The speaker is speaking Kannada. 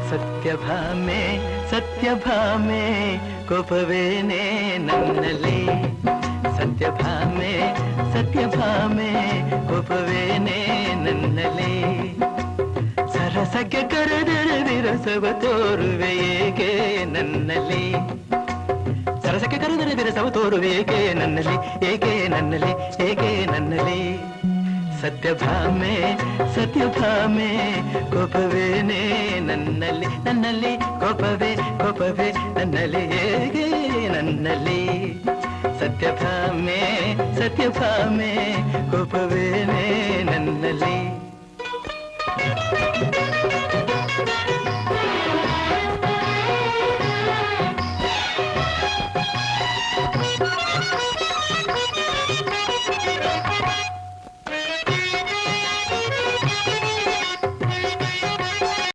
ಸತ್ಯಭಾಮೆ ಸತ್ಯಭಾಮೆ ಕೋಪವೇನೆ ನನ್ನಲ್ಲಿ ಸತ್ಯಭಾಮೆ ಸತ್ಯಭಾಮೆ ಕೋಪವೇನೆ ನನ್ನಲ್ಲಿ ಸರಸಕ್ಕೆ ಕರೆದರೆ ವಿರಸವ ತೋರುವೆ ಏಕೆ ನನ್ನಲ್ಲಿ ಸರಸಕ್ಕೆ ಕರೆದರೆ ವಿರಸವ ತೋರುವೆ ಏಕೆ ನನ್ನಲ್ಲಿ ಏಕೆ ನನ್ನಲ್ಲಿ ಏಕೆ ನನ್ನಲ್ಲಿ ಸತ್ಯಭಾಮೆ ಸತ್ಯಭಾಮೆ ಕೋಪವೇನೆ ನನ್ನಲ್ಲಿ ನನ್ನಲ್ಲಿ ಕೋಪವೇ ಕೋಪವೇ ನನ್ನಲ್ಲಿ ಹೇಗೆ ನನ್ನಲ್ಲಿ ಸತ್ಯಭಾಮೆ ಸತ್ಯಭಾಮೆ ಕೋಪವೇನೆ ನನ್ನಲ್ಲಿ